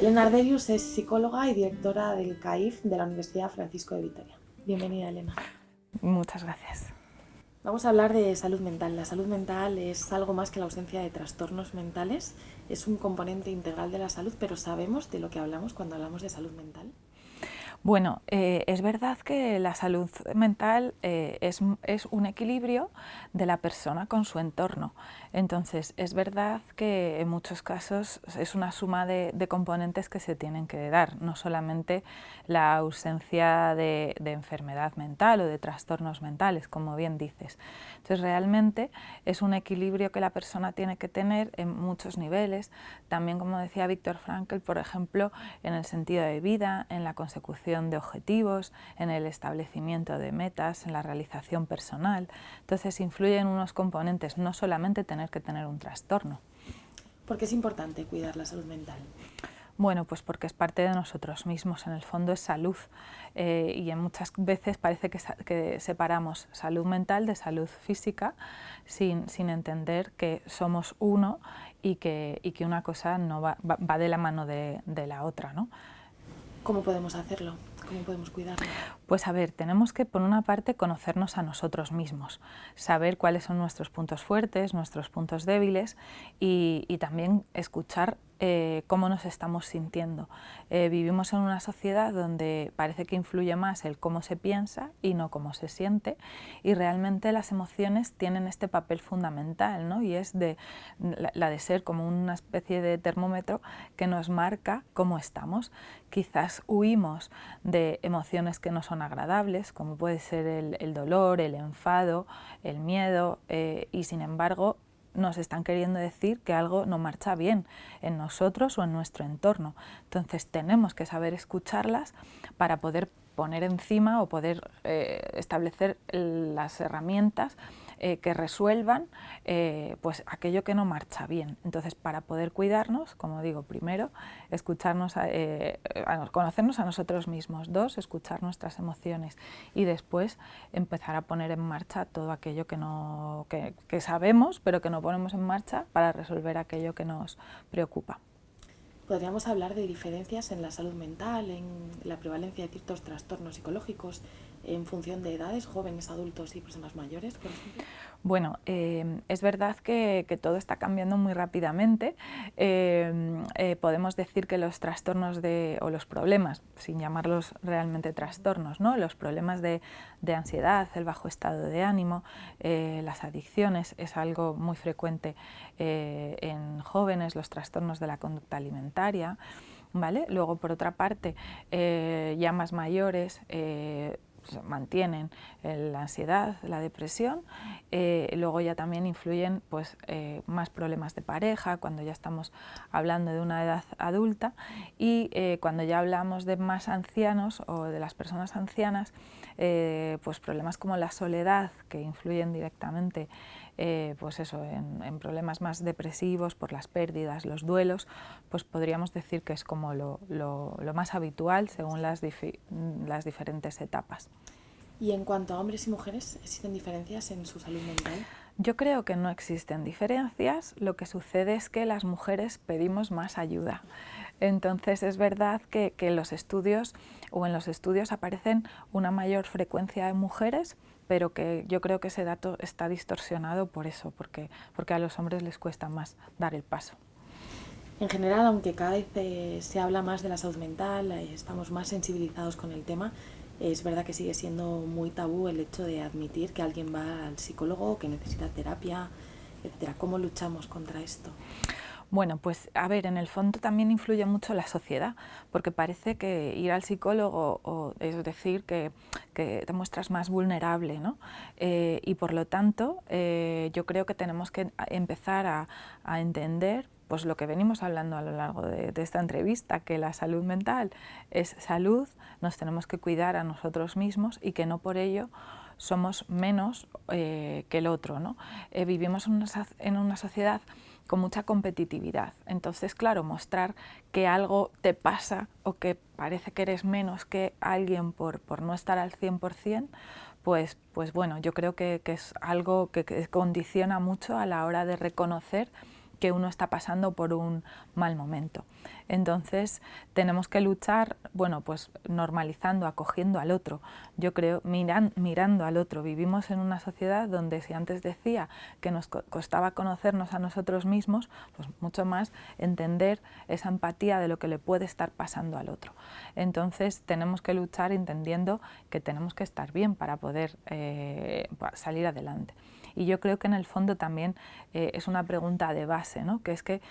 Elena Arderius es psicóloga y directora del CAIF de la Universidad Francisco de Vitoria. Bienvenida, Elena. Muchas gracias. Vamos a hablar de salud mental. La salud mental es algo más que la ausencia de trastornos mentales. Es un componente integral de la salud, pero ¿sabemos de lo que hablamos cuando hablamos de salud mental? Bueno, es verdad que la salud mental es un equilibrio de la persona con su entorno. Entonces, es verdad que en muchos casos es una suma de componentes que se tienen que dar, no solamente la ausencia de enfermedad mental o de trastornos mentales, como bien dices. Entonces, realmente es un equilibrio que la persona tiene que tener en muchos niveles. También, como decía Viktor Frankl, por ejemplo, en el sentido de vida, en la consecución de objetivos, en el establecimiento de metas, en la realización personal. Entonces influyen unos componentes, no solamente tener que tener un trastorno. ¿Por qué es importante cuidar la salud mental? Bueno, pues porque es parte de nosotros mismos, en el fondo es salud y en muchas veces parece que separamos salud mental de salud física sin entender que somos uno y que una cosa no va de la mano de la otra, ¿no? ¿Cómo podemos hacerlo? ¿Cómo podemos cuidarlo? Pues a ver, tenemos que por una parte conocernos a nosotros mismos, saber cuáles son nuestros puntos fuertes, nuestros puntos débiles y también escuchar cómo nos estamos sintiendo. Vivimos en una sociedad donde parece que influye más el cómo se piensa y no cómo se siente, y realmente las emociones tienen este papel fundamental, ¿no? Y es la de ser como una especie de termómetro que nos marca cómo estamos. Quizás huimos de emociones que no son agradables, como puede ser el dolor, el enfado, el miedo, y sin embargo nos están queriendo decir que algo no marcha bien en nosotros o en nuestro entorno. Entonces tenemos que saber escucharlas para poder poner encima o poder establecer las herramientas que resuelvan pues aquello que no marcha bien. Entonces, para poder cuidarnos, como digo, primero, escucharnos, conocernos a nosotros mismos. Dos, escuchar nuestras emociones y después empezar a poner en marcha todo aquello que sabemos, pero que no ponemos en marcha para resolver aquello que nos preocupa. ¿Podríamos hablar de diferencias en la salud mental, en la prevalencia de ciertos trastornos psicológicos en función de edades, jóvenes, adultos y personas mayores, por ejemplo? Bueno, es verdad que todo está cambiando muy rápidamente. Podemos decir que los trastornos o los problemas, sin llamarlos realmente trastornos, ¿no? Los problemas de ansiedad, el bajo estado de ánimo, las adicciones, es algo muy frecuente en jóvenes, los trastornos de la conducta alimentaria, ¿vale? Luego, por otra parte, ya más mayores, mantienen la ansiedad, la depresión, luego ya también influyen pues, más problemas de pareja cuando ya estamos hablando de una edad adulta, y cuando ya hablamos de más ancianos o de las personas ancianas, pues problemas como la soledad, que influyen directamente pues eso, en problemas más depresivos por las pérdidas, los duelos, pues podríamos decir que es como lo más habitual según las diferentes etapas. Y en cuanto a hombres y mujeres, ¿existen diferencias en su salud mental? Yo creo que no existen diferencias, lo que sucede es que las mujeres pedimos más ayuda. Entonces es verdad que en los estudios aparecen una mayor frecuencia de mujeres, pero que yo creo que ese dato está distorsionado por eso, porque a los hombres les cuesta más dar el paso. En general, aunque cada vez se habla más de la salud mental, estamos más sensibilizados con el tema, es verdad que sigue siendo muy tabú el hecho de admitir que alguien va al psicólogo, que necesita terapia, etcétera. ¿Cómo luchamos contra esto? Bueno, pues a ver, en el fondo también influye mucho la sociedad, porque parece que ir al psicólogo es decir que te muestras más vulnerable, ¿no? Y por lo tanto, yo creo que tenemos que empezar a entender pues lo que venimos hablando a lo largo de esta entrevista, que la salud mental es salud, nos tenemos que cuidar a nosotros mismos y que no por ello somos menos que el otro, ¿no? Vivimos en una sociedad con mucha competitividad. Entonces, claro, mostrar que algo te pasa o que parece que eres menos que alguien por no estar al 100%, pues bueno, yo creo que es algo que condiciona mucho a la hora de reconocer que uno está pasando por un mal momento. Entonces tenemos que luchar, bueno, pues normalizando, acogiendo al otro. Yo creo, mirando al otro. Vivimos en una sociedad donde si antes decía que nos costaba conocernos a nosotros mismos, pues mucho más entender esa empatía de lo que le puede estar pasando al otro. Entonces tenemos que luchar entendiendo que tenemos que estar bien para poder salir adelante. Y yo creo que en el fondo también es una pregunta de base, ¿no? Que es que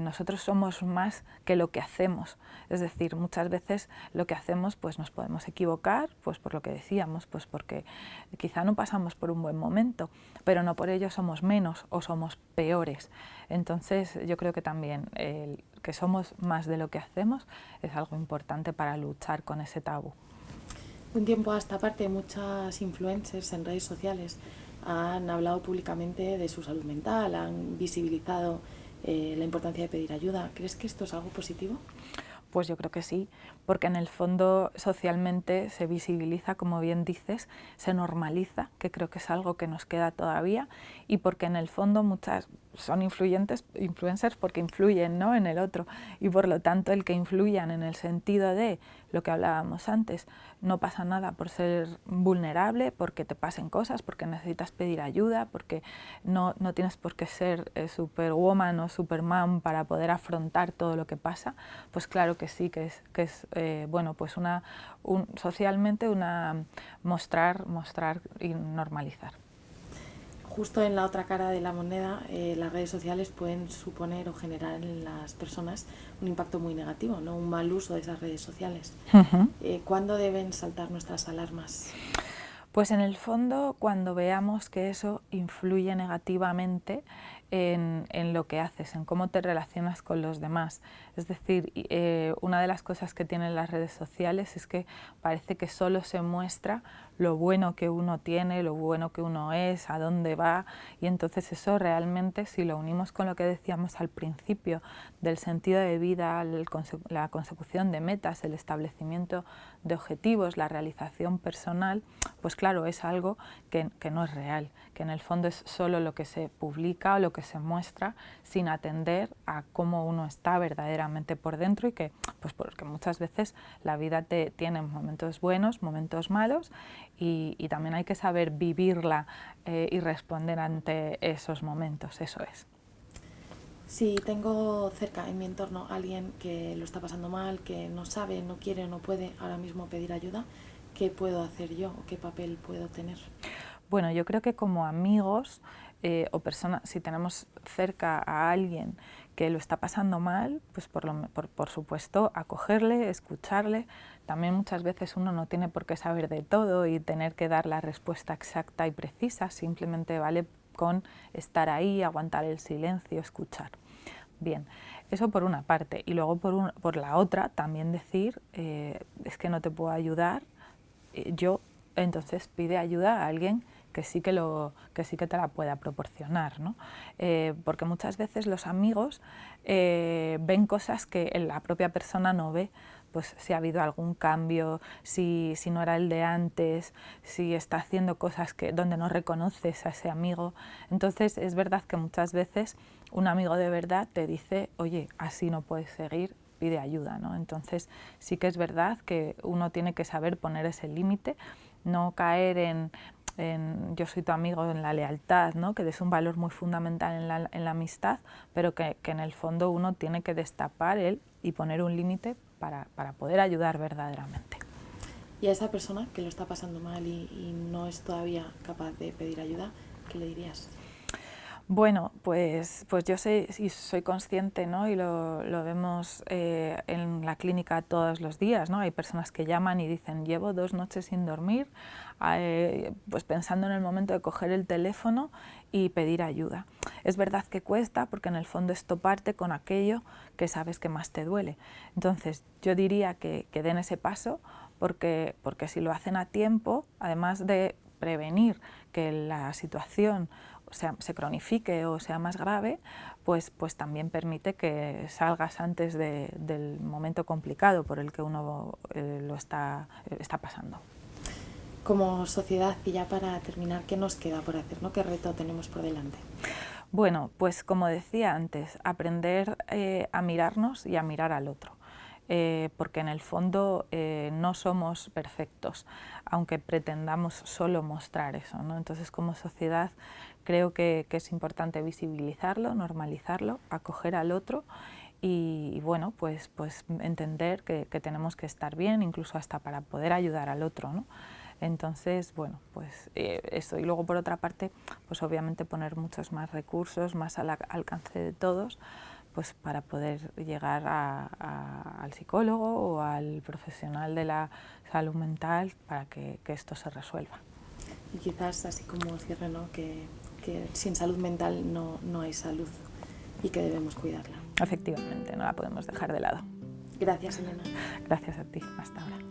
nosotros somos más que lo que hacemos. Es decir, muchas veces lo que hacemos pues nos podemos equivocar, pues por lo que decíamos, pues porque quizá no pasamos por un buen momento, pero no por ello somos menos o somos peores. Entonces yo creo que también que somos más de lo que hacemos es algo importante para luchar con ese tabú. Un tiempo a esta parte, muchas influencers en redes sociales han hablado públicamente de su salud mental, han visibilizado la importancia de pedir ayuda. ¿Crees que esto es algo positivo? Pues yo creo que sí, porque en el fondo socialmente se visibiliza, como bien dices, se normaliza, que creo que es algo que nos queda todavía, y porque en el fondo muchas son influencers porque influyen, ¿no?, en el otro, y por lo tanto el que influyan en el sentido de lo que hablábamos antes, no pasa nada por ser vulnerable, porque te pasen cosas, porque necesitas pedir ayuda, porque no tienes por qué ser superwoman o superman para poder afrontar todo lo que pasa, pues claro que sí, que es bueno, pues socialmente mostrar y normalizar. Justo en la otra cara de la moneda, las redes sociales pueden suponer o generar en las personas un impacto muy negativo, ¿no? Un mal uso de esas redes sociales. ¿Cuándo deben saltar nuestras alarmas? Pues en el fondo, cuando veamos que eso influye negativamente en lo que haces, en cómo te relacionas con los demás. Es decir, una de las cosas que tienen las redes sociales es que parece que solo se muestra lo bueno que uno tiene, lo bueno que uno es, a dónde va, y entonces eso realmente, si lo unimos con lo que decíamos al principio del sentido de vida, la consecución de metas, el establecimiento de objetivos, la realización personal, pues claro, es algo que no es real, que en el fondo es solo lo que se publica o lo que se muestra sin atender a cómo uno está verdaderamente por dentro, y que, pues porque muchas veces la vida tiene momentos buenos, momentos malos, y también hay que saber vivirla y responder ante esos momentos, eso es. Si tengo cerca en mi entorno a alguien que lo está pasando mal, que no sabe, no quiere, no puede ahora mismo pedir ayuda, ¿qué puedo hacer yo o qué papel puedo tener? Bueno, yo creo que como amigos o personas, si tenemos cerca a alguien que lo está pasando mal, pues por supuesto acogerle, escucharle. También muchas veces uno no tiene por qué saber de todo y tener que dar la respuesta exacta y precisa, simplemente vale con estar ahí, aguantar el silencio, escuchar. Bien, eso por una parte, y luego por la otra también decir, es que no te puedo ayudar, entonces pide ayuda a alguien que sí que te la pueda proporcionar, ¿no? Porque muchas veces los amigos ven cosas que la propia persona no ve, pues si ha habido algún cambio, si no era el de antes, si está haciendo cosas donde no reconoces a ese amigo. Entonces es verdad que muchas veces un amigo de verdad te dice, oye, así no puedes seguir, pide ayuda, ¿no? Entonces sí que es verdad que uno tiene que saber poner ese límite, no caer en yo soy tu amigo, en la lealtad, ¿no?, que es un valor muy fundamental en la amistad, pero que en el fondo uno tiene que destapar él y poner un límite para poder ayudar verdaderamente. Y a esa persona que lo está pasando mal y no es todavía capaz de pedir ayuda, ¿qué le dirías? Bueno, pues yo soy consciente, ¿no?, y lo vemos en la clínica todos los días, ¿no? Hay personas que llaman y dicen, llevo 2 noches sin dormir, pues pensando en el momento de coger el teléfono y pedir ayuda. Es verdad que cuesta, porque en el fondo es toparte con aquello que sabes que más te duele. Entonces yo diría que den ese paso, porque si lo hacen a tiempo, además de prevenir que la situación se cronifique o sea más grave, pues también permite que salgas antes del momento complicado por el que uno lo está pasando. Como sociedad, y ya para terminar, ¿qué nos queda por hacer, ¿no? ¿Qué reto tenemos por delante? Bueno, pues como decía antes, aprender a mirarnos y a mirar al otro. Porque en el fondo no somos perfectos, aunque pretendamos solo mostrar eso, ¿no? Entonces, como sociedad, creo que es importante visibilizarlo, normalizarlo, acoger al otro y bueno, pues entender que tenemos que estar bien, incluso hasta para poder ayudar al otro, ¿no? Entonces, bueno, pues eso. Y luego, por otra parte, pues obviamente poner muchos más recursos, más al alcance de todos, pues para poder llegar al psicólogo o al profesional de la salud mental para que esto se resuelva. Y quizás, así como cierre, ¿no? que sin salud mental no hay salud y que debemos cuidarla. Efectivamente, no la podemos dejar de lado. Gracias, Elena. Gracias a ti. Hasta ahora.